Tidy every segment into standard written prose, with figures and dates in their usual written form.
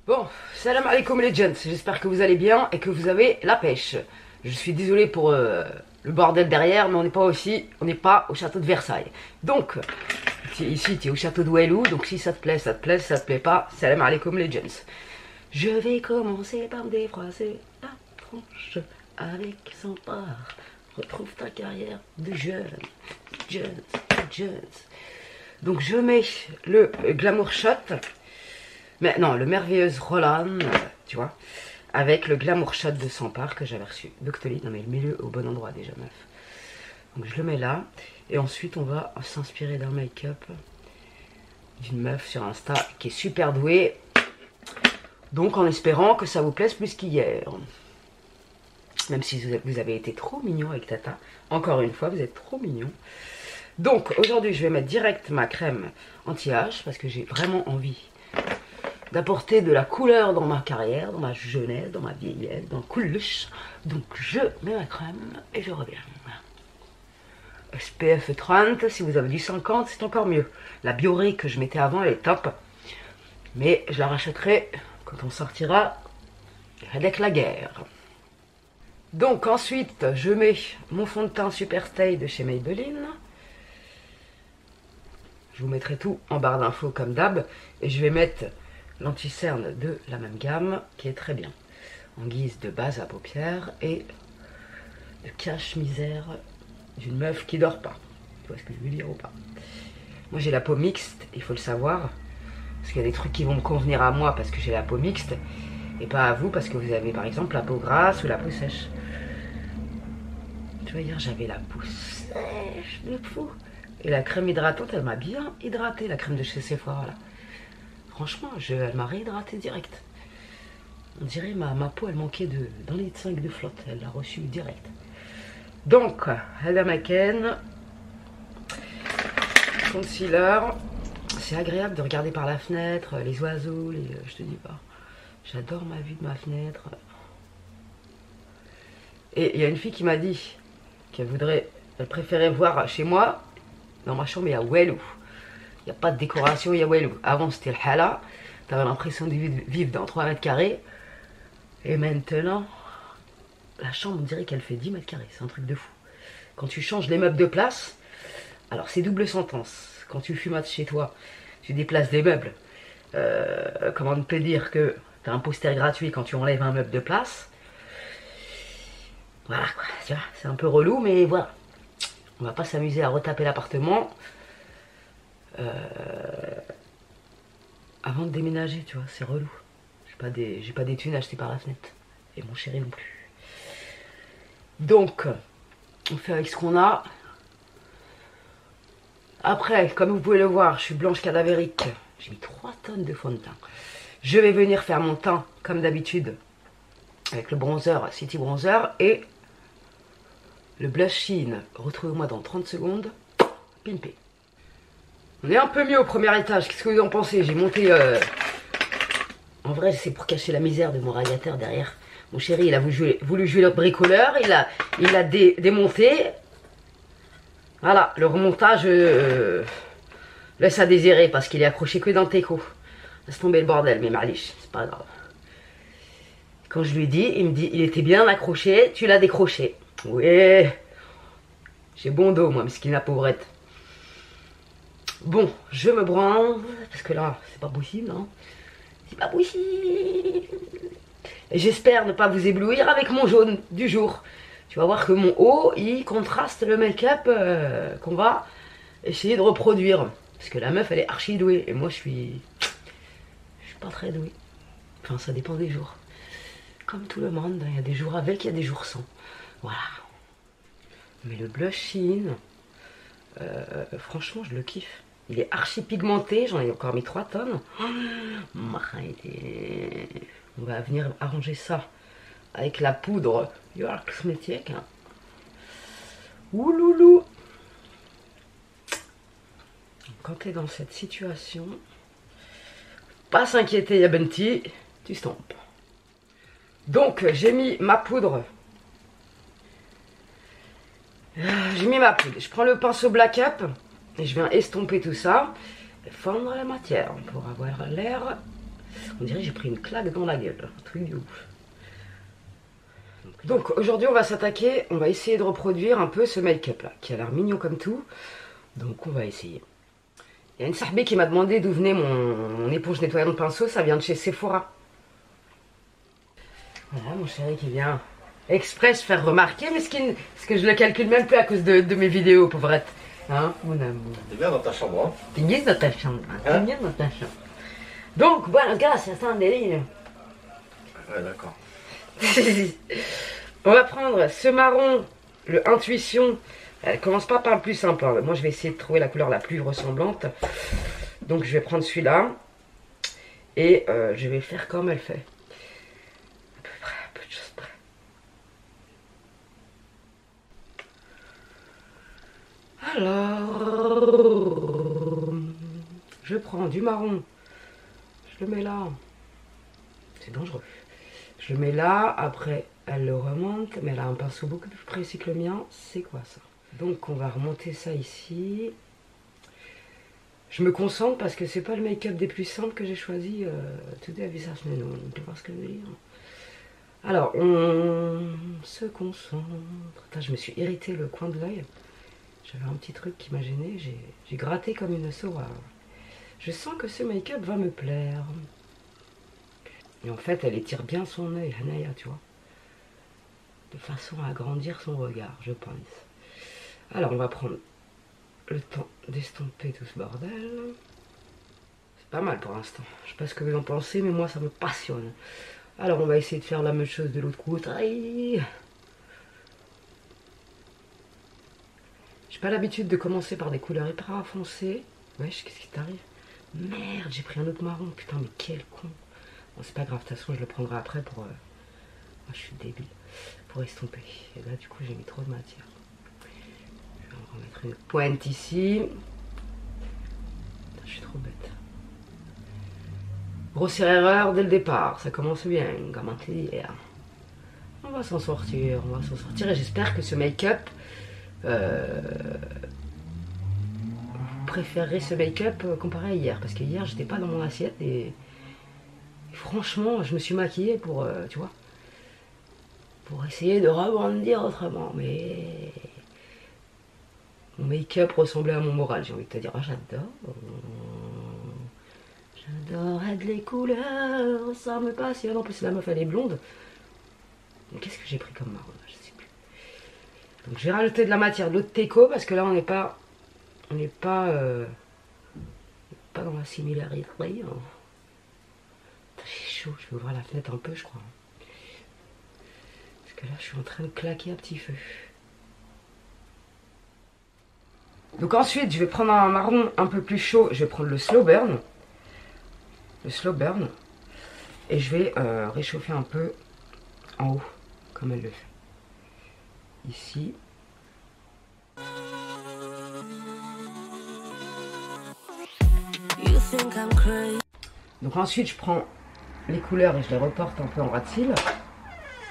Bon, salam alaikum les gents, j'espère que vous allez bien et que vous avez la pêche. Je suis désolé pour le bordel derrière, mais on n'est pas au château de Versailles. Donc, ici tu es au château de Wellou, donc si ça te plaît, ça te plaît, si ça te plaît pas, salam alaikum les gents. Je vais commencer par me défroisser la tronche avec 100 parts. Retrouve ta carrière de jeune. Donc je mets le Glamour Shot. Mais non, le merveilleuse Roland, tu vois, avec le Glamour Shot de 100 parts que j'avais reçu. Doctolib, non mais mets-le au bon endroit déjà, meuf. Donc je le mets là, et ensuite on va s'inspirer d'un make-up d'une meuf sur Insta qui est super douée. Donc en espérant que ça vous plaise plus qu'hier. Même si vous avez été trop mignon avec Tata. Encore une fois, vous êtes trop mignon. Donc aujourd'hui, je vais mettre direct ma crème anti-âge parce que j'ai vraiment envie d'apporter de la couleur dans ma carrière, dans ma jeunesse, dans ma vieillesse, dans coulouche. Donc je mets ma crème et je reviens. SPF 30, si vous avez du 50, c'est encore mieux. La Bioré que je mettais avant, elle est top. Mais je la rachèterai quand on sortira avec la guerre. Donc ensuite, je mets mon fond de teint Super Stay de chez Maybelline. Je vous mettrai tout en barre d'infos comme d'hab. Et je vais mettre l'anti-cerne de la même gamme, qui est très bien. En guise de base à paupières et de cache-misère d'une meuf qui dort pas. Tu vois ce que je veux dire ou pas? Moi j'ai la peau mixte, il faut le savoir. Parce qu'il y a des trucs qui vont me convenir à moi parce que j'ai la peau mixte. Et pas à vous parce que vous avez par exemple la peau grasse ou la peau sèche. Tu vois, hier j'avais la peau sèche de fou. Et la crème hydratante, elle m'a bien hydratée, la crème de chez Sephora là. Franchement, elle m'a réhydraté direct. On dirait ma peau, elle manquait d'un litre 5 de flotte. Elle l'a reçue direct. Donc, Hello Maken, concealer. C'est agréable de regarder par la fenêtre, les oiseaux, je te dis pas. J'adore ma vue de ma fenêtre. Et il y a une fille qui m'a dit elle préférait voir chez moi, dans ma chambre, il y a Wellou. Il n'y a pas de décoration, il y a Wellou. Avant c'était le Hala, t'avais l'impression de vivre dans 3 mètres carrés. Et maintenant, la chambre, on dirait qu'elle fait 10 mètres carrés, c'est un truc de fou. Quand tu changes les meubles de place, alors c'est double sentence. Quand tu fumates chez toi, tu déplaces des meubles. Comment on peut dire que t'as un poster gratuit quand tu enlèves un meuble de place. Voilà quoi, tu vois, c'est un peu relou, mais voilà. On va pas s'amuser à retaper l'appartement avant de déménager, tu vois, c'est relou. J'ai pas des thunes achetées par la fenêtre. Et mon chéri non plus. Donc, on fait avec ce qu'on a. Après, comme vous pouvez le voir, je suis blanche cadavérique. J'ai mis 3 tonnes de fond de teint. Je vais venir faire mon teint, comme d'habitude, avec le bronzer, City Bronzer, et le blush Sheen. Retrouvez-moi dans 30 secondes. Pimpé. On est un peu mieux au premier étage. Qu'est-ce que vous en pensez? J'ai monté... En vrai, c'est pour cacher la misère de mon radiateur derrière. Mon chéri, il a voulu jouer le bricoleur. Il l'a démonté. Voilà, le remontage laisse à désirer parce qu'il est accroché que dans le teco. Laisse tomber le bordel, mais maliche, c'est pas grave. Quand je lui dis, il me dit, il était bien accroché, tu l'as décroché. Oui, j'ai bon dos, moi, mesquine la pauvrette. Bon, je me branle, parce que là, c'est pas possible, hein. C'est pas possible. Et j'espère ne pas vous éblouir avec mon jaune du jour. Tu vas voir que mon haut, il contraste le make-up qu'on va essayer de reproduire. Parce que la meuf, elle est archi douée. Et moi, je suis pas très douée. Enfin, ça dépend des jours. Comme tout le monde, il y a des jours avec, il y a des jours sans. Voilà. Mais le blush Sheen, franchement, je le kiffe. Il est archi pigmenté, j'en ai encore mis 3 tonnes. On va venir arranger ça avec la poudre York Cosmétique. Ouloulou. Quand tu es dans cette situation, pas s'inquiéter Yabenti, tu stampes. Donc j'ai mis ma poudre. Je prends le pinceau Black Up et je viens estomper tout ça et fondre la matière pour avoir l'air On dirait que j'ai pris une claque dans la gueule. Un truc de ouf. Donc aujourd'hui on va s'attaquer, on va essayer de reproduire un peu ce make-up là, qui a l'air mignon comme tout. Donc on va essayer. Il y a une sahbi qui m'a demandé d'où venait mon éponge nettoyante pinceau, ça vient de chez Sephora. Voilà mon chéri qui vient express faire remarquer, mesquine, parce que je le calcule même plus à cause de mes vidéos, pauvrette. Hein, mon amour. T'es bien dans ta chambre, hein? T'es bien dans ta chambre, hein? T'es bien dans ta chambre. Donc, bueno, gars, ça sent un délire. Ouais, d'accord. On va prendre ce marron, le Intuition. Elle commence pas par le plus simple, hein. Moi je vais essayer de trouver la couleur la plus ressemblante. Donc je vais prendre celui-là. Et je vais faire comme elle fait. À peu près, à peu de choses près. Alors, je prends du marron. Je le mets là. C'est dangereux. Je le mets là, après elle le remonte, mais elle a un pinceau beaucoup plus précis que le mien. C'est quoi ça? Donc on va remonter ça ici. Je me concentre parce que c'est pas le make-up des plus simples que j'ai choisi. Today Visage Nano, tu vois ce que je veux dire? Alors on se concentre. Attends, je me suis irrité le coin de l'œil. J'avais un petit truc qui m'a gêné. J'ai gratté comme une sauvage. Je sens que ce make-up va me plaire. Et en fait, elle étire bien son œil, Hanaya, tu vois. De façon à agrandir son regard, je pense. Alors, on va prendre le temps d'estomper tout ce bordel. C'est pas mal pour l'instant. Je sais pas ce que vous en pensez, mais moi, ça me passionne. Alors, on va essayer de faire la même chose de l'autre côté. J'ai pas l'habitude de commencer par des couleurs hyper foncées. Wesh, qu'est-ce qui t'arrive? Merde, j'ai pris un autre marron. Putain, mais quel con. Bon, c'est pas grave, de toute façon, je le prendrai après pour... Oh, je suis débile. Pour estomper. Et là, du coup, j'ai mis trop de matière. Je vais en remettre une pointe ici. Putain, je suis trop bête. Grossière erreur dès le départ. Ça commence bien, comment te dire. On va s'en sortir, on va s'en sortir. Et j'espère que ce make-up... vous préférerez ce make-up comparé à hier. Parce que hier, j'étais pas dans mon assiette et franchement, je me suis maquillée pour, tu vois, pour essayer de rebondir autrement. Mais mon make-up ressemblait à mon moral, j'ai envie de te dire. Ah, j'adore. J'adorais les couleurs, ça me passionne. En plus, la meuf, elle est blonde. Qu'est-ce que j'ai pris comme marron? Je sais plus. Donc, j'ai rajouté de la matière, de l'eau de Teco, parce que là, on n'est pas dans la similarité. J'ai chaud, je vais ouvrir la fenêtre un peu, je crois. Parce que là, je suis en train de claquer à petit feu. Donc ensuite, je vais prendre un marron un peu plus chaud. Je vais prendre le Slow Burn. Le Slow Burn. Et je vais réchauffer un peu en haut, comme elle le fait. Ici. Donc ensuite, je prends les couleurs et je les reporte un peu en ras de cils.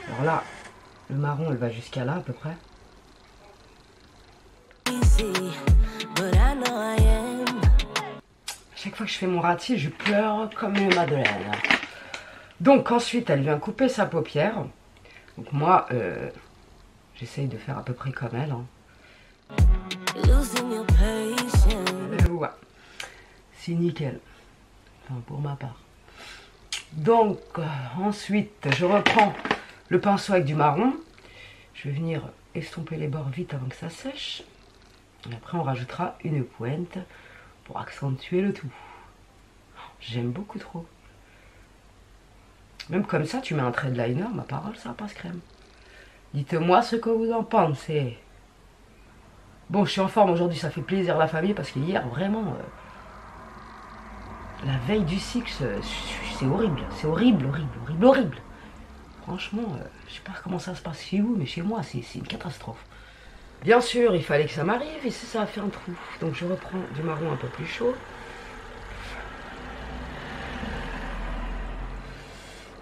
Alors là, le marron, elle va jusqu'à là à peu près. À chaque fois que je fais mon ras de cils, je pleure comme une madeleine. Donc ensuite, elle vient couper sa paupière. Donc moi, j'essaye de faire à peu près comme elle. Hein. Ouais. C'est nickel. Enfin, pour ma part. Donc, ensuite, je reprends le pinceau avec du marron. Je vais venir estomper les bords vite avant que ça sèche. Et après, on rajoutera une pointe pour accentuer le tout. J'aime beaucoup trop. Même comme ça, tu mets un trait de liner, ma parole, ça passe crème. Dites-moi ce que vous en pensez. Bon, je suis en forme aujourd'hui, ça fait plaisir à la famille parce que hier, vraiment, la veille du cycle, c'est horrible. C'est horrible, horrible, horrible, horrible. Franchement, je sais pas comment ça se passe chez vous, mais chez moi, c'est une catastrophe. Bien sûr, il fallait que ça m'arrive et ça a fait un trou. Donc je reprends du marron un peu plus chaud.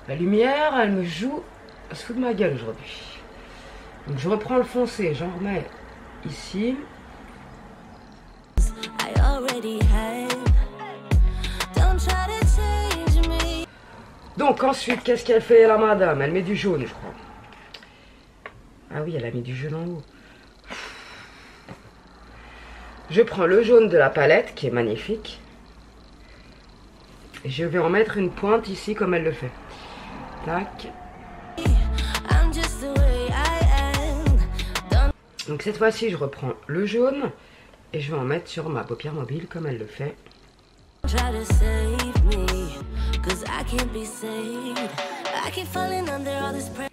La lumière, elle me joue, elle se fout de ma gueule aujourd'hui. Donc je reprends le foncé, j'en remets ici. Donc ensuite, qu'est-ce qu'elle fait la madame? Elle met du jaune, je crois. Ah oui, elle a mis du jaune en haut. Je prends le jaune de la palette, qui est magnifique. Et je vais en mettre une pointe ici, comme elle le fait. Tac. Donc cette fois-ci, je reprends le jaune. Et je vais en mettre sur ma paupière mobile, comme elle le fait.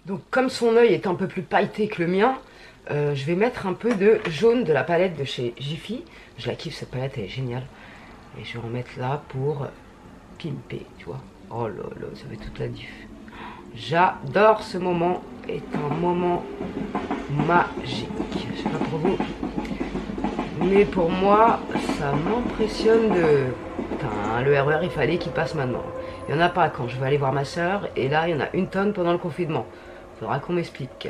Donc comme son œil est un peu plus pailleté que le mien, je vais mettre un peu de jaune de la palette de chez Jiffy. Je la kiffe, cette palette, elle est géniale. Et je vais en mettre là pour pimper, tu vois. Oh là là, ça fait toute la diff. J'adore ce moment, est un moment magique. Je sais pas pour vous, mais pour moi, ça m'impressionne de... Putain, le RER, il fallait qu'il passe maintenant. Il n'y en a pas quand je vais aller voir ma soeur. Et là, il y en a une tonne pendant le confinement. Faudra qu'on m'explique.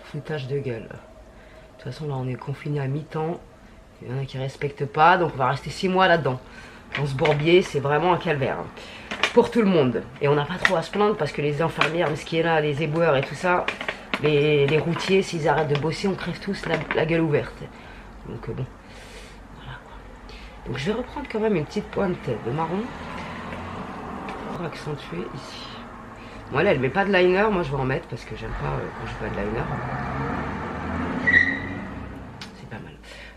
Foutage de gueule. De toute façon, là, on est confiné à mi-temps. Il y en a qui respectent pas. Donc, on va rester 6 mois là-dedans. Dans ce bourbier, c'est vraiment un calvaire. Pour tout le monde. Et on n'a pas trop à se plaindre parce que les infirmières, ce qui est là, les éboueurs et tout ça, les routiers, s'ils arrêtent de bosser, on crève tous la gueule ouverte. Donc, bon. Voilà, quoi. Donc, je vais reprendre quand même une petite pointe de marron. Pour accentuer ici. Bon, là, elle met pas de liner. Moi, je vais en mettre parce que j'aime pas quand je fais de liner. C'est pas mal.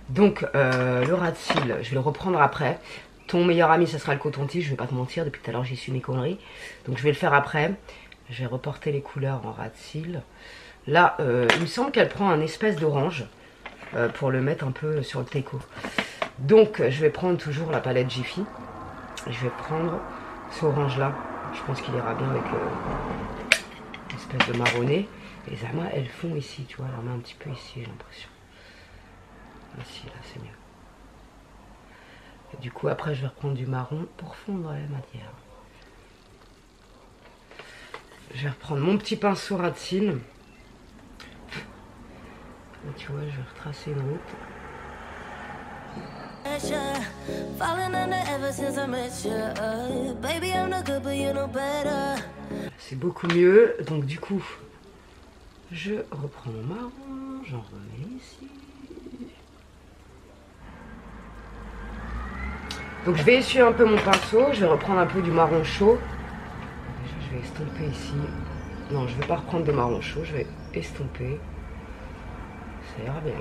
Donc, le ras de cils, je vais le reprendre après. Ton meilleur ami, ça sera le coton-tige. Je vais pas te mentir, depuis tout à l'heure, j'ai su mes conneries. Donc, je vais le faire après. Je vais reporter les couleurs en ras de cils. Là, il me semble qu'elle prend un espèce d'orange pour le mettre un peu sur le teco. Donc, je vais prendre toujours la palette Jiffy. Je vais prendre ce orange-là. Je pense qu'il ira bien avec l'espèce de marronné. Et les amas, elles font ici, tu vois. Elle en met un petit peu ici, j'ai l'impression. Ici, là, c'est mieux. Et du coup, après, je vais reprendre du marron pour fondre la matière. Je vais reprendre mon petit pinceau ras de cils. Et tu vois, je vais retracer une route. C'est beaucoup mieux. Donc du coup, je reprends mon marron, j'en remets ici. Donc je vais essuyer un peu mon pinceau, je vais reprendre un peu du marron chaud. Déjà, je vais estomper ici. Non, je ne vais pas reprendre de marron chaud, je vais estomper. Ça ira bien.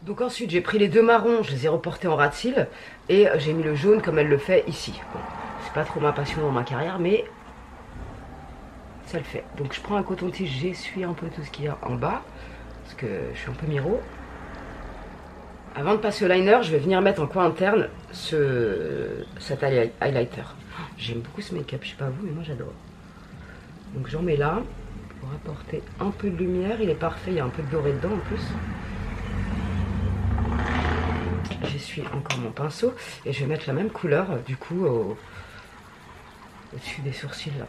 Donc ensuite j'ai pris les deux marrons, je les ai reportés en ras de cils et j'ai mis le jaune comme elle le fait ici. Bon, c'est pas trop ma passion dans ma carrière mais ça le fait. Donc je prends un coton-tige, j'essuie un peu tout ce qu'il y a en bas parce que je suis un peu miro. Avant de passer au liner, je vais venir mettre en coin interne cet highlighter. J'aime beaucoup ce make-up, je sais pas vous mais moi j'adore. Donc j'en mets là pour apporter un peu de lumière, il est parfait, il y a un peu de doré dedans en plus. J'essuie encore mon pinceau et je vais mettre la même couleur du coup au-dessus des sourcils là.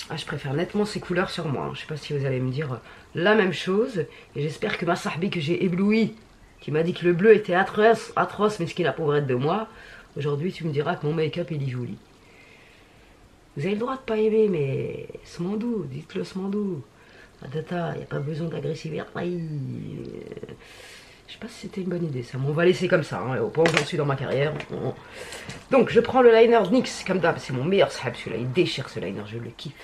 Ah, je préfère nettement ces couleurs sur moi. Je sais pas si vous allez me dire la même chose. Et j'espère que ma sahbi que j'ai ébloui, qui m'a dit que le bleu était atroce, mais ce qui la pauvrette de moi, aujourd'hui tu me diras que mon make-up il est joli. Vous avez le droit de pas aimer, mais smandou, dites-le smandou. Tata, il n'y a pas besoin d'agressivité. Je sais pas si c'était une bonne idée ça, mais on va laisser comme ça, hein, au point où j'en suis dans ma carrière. Donc je prends le liner NYX comme d'hab, c'est mon meilleur sahab celui-là, il déchire ce liner, je le kiffe.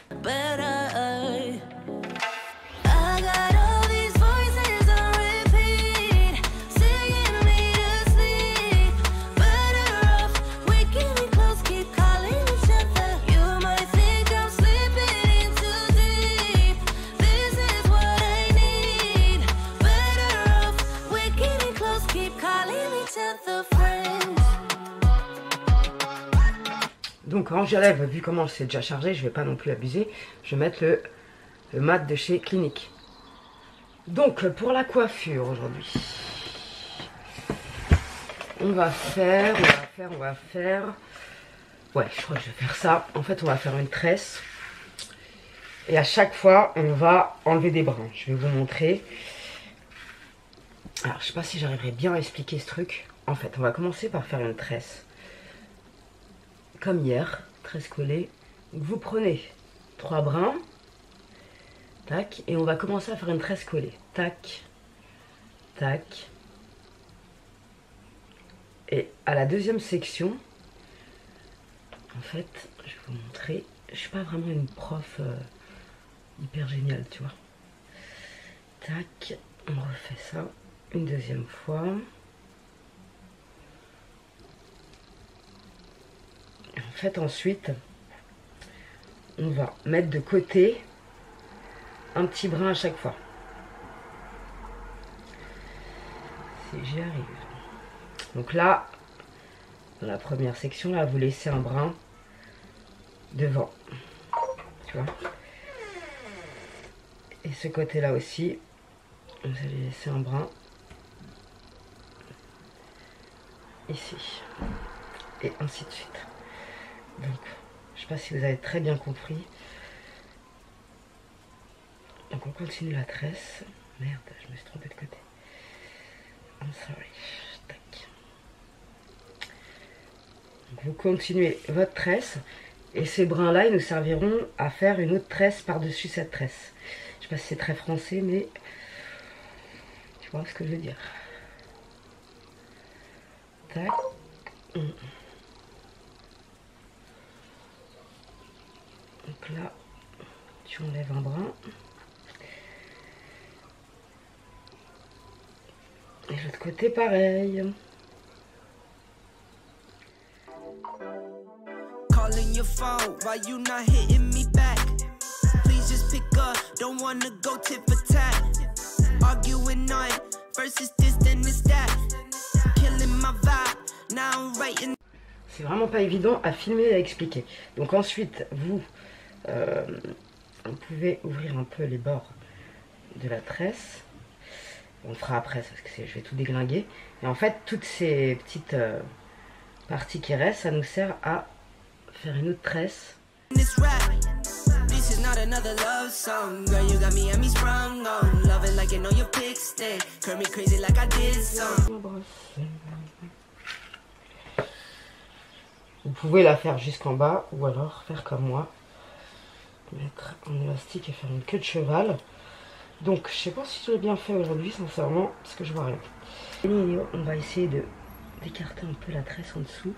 Donc quand j'enlève, vu comment c'est déjà chargé, je vais pas non plus abuser, je vais mettre le mat de chez Clinique. Donc pour la coiffure aujourd'hui, on va faire, ouais je crois que je vais faire ça, en fait on va faire une tresse. Et à chaque fois on va enlever des brins, je vais vous montrer. Alors je sais pas si j'arriverai bien à expliquer ce truc. En fait on va commencer par faire une tresse comme hier, tresse collée. Donc vous prenez 3 brins, tac, et on va commencer à faire une tresse collée. Tac, tac. Et à la deuxième section, en fait, je vais vous montrer, je suis pas vraiment une prof hyper géniale, tu vois. Tac, on refait ça une deuxième fois. Et en fait, ensuite, on va mettre de côté un petit brin à chaque fois. Si j'y arrive. Donc là, dans la première section, là, vous laissez un brin devant. Tu vois. Et ce côté-là aussi, vous allez laisser un brin ici. Et ainsi de suite. Donc, je ne sais pas si vous avez très bien compris. Donc on continue la tresse. Merde, je me suis trompée de côté. I'm sorry. Tac. Donc vous continuez votre tresse. Et ces brins-là, ils nous serviront à faire une autre tresse par-dessus cette tresse. Je sais pas si c'est très français, mais tu vois ce que je veux dire. Tac. Donc là, tu enlèves un brin. Et l'autre côté, pareil. Calling your phone, why you not hitting me back? Please just pick up, don't wanna go tit for tat. Arguing on versus this then this that. Killing my vibe, now I'm writing. C'est vraiment pas évident à filmer et à expliquer. Donc ensuite, vous pouvez ouvrir un peu les bords de la tresse. On le fera après parce que je vais tout déglinguer. Et en fait, toutes ces petites parties qui restent, ça nous sert à faire une autre tresse. Vous pouvez la faire jusqu'en bas ou alors faire comme moi. Mettre un élastique et faire une queue de cheval. Donc je sais pas si je l'ai bien fait aujourd'hui sincèrement parce que je vois rien. Et on va essayer d'écarter un peu la tresse en dessous.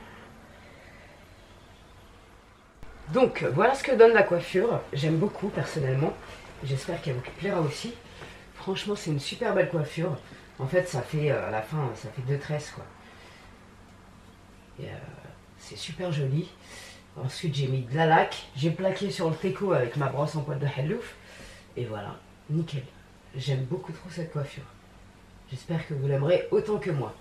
Donc voilà ce que donne la coiffure. J'aime beaucoup personnellement. J'espère qu'elle vous plaira aussi. Franchement c'est une super belle coiffure. En fait ça fait à la fin ça fait 2 tresses quoi. Et c'est super joli. Ensuite j'ai mis de la laque. J'ai plaqué sur le teco avec ma brosse en poil de hallouf. Et voilà, nickel. J'aime beaucoup trop cette coiffure. J'espère que vous l'aimerez autant que moi.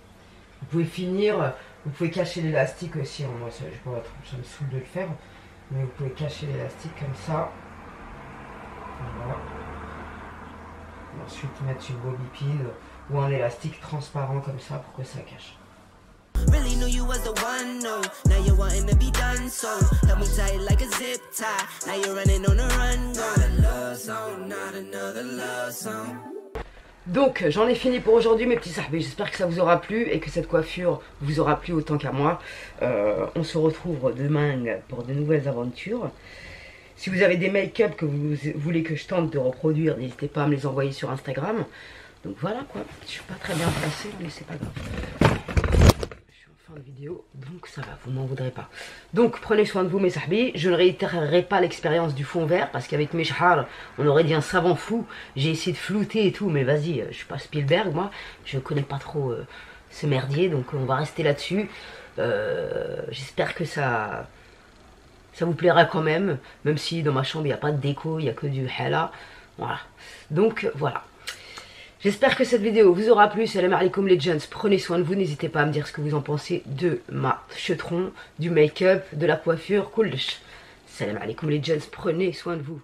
Vous pouvez finir, vous pouvez cacher l'élastique aussi. Hein. Moi ça me saoule de le faire. Mais vous pouvez cacher l'élastique comme ça. Voilà. Et ensuite mettre une bobby pin ou un élastique transparent comme ça pour que ça cache. Really knew you was the one, no. Now you're wanting to be done, so help me tie it like a zip tie. Now you're running on a run, not a love song, not another love song. Donc j'en ai fini pour aujourd'hui mes petits sahbés, j'espère que ça vous aura plu et que cette coiffure vous aura plu autant qu'à moi. On se retrouve demain pour de nouvelles aventures. Si vous avez des make-up que vous voulez que je tente de reproduire, n'hésitez pas à me les envoyer sur Instagram. Donc voilà quoi, je suis pas très bien placée mais c'est pas grave. Fin de vidéo, donc ça va, vous m'en voudrez pas. Donc prenez soin de vous mes sahbis. Je ne réitérerai pas l'expérience du fond vert parce qu'avec mes chahars on aurait dit un savant fou. J'ai essayé de flouter et tout, mais vas-y, je suis pas Spielberg moi, je connais pas trop ce merdier, donc on va rester là-dessus. J'espère que ça vous plaira quand même si dans ma chambre il n'y a pas de déco, il n'y a que du hala. Voilà, donc voilà. J'espère que cette vidéo vous aura plu. Salam alaikum les gens, prenez soin de vous. N'hésitez pas à me dire ce que vous en pensez de ma chetron, du make-up, de la coiffure. Salam alaikum les gens, prenez soin de vous.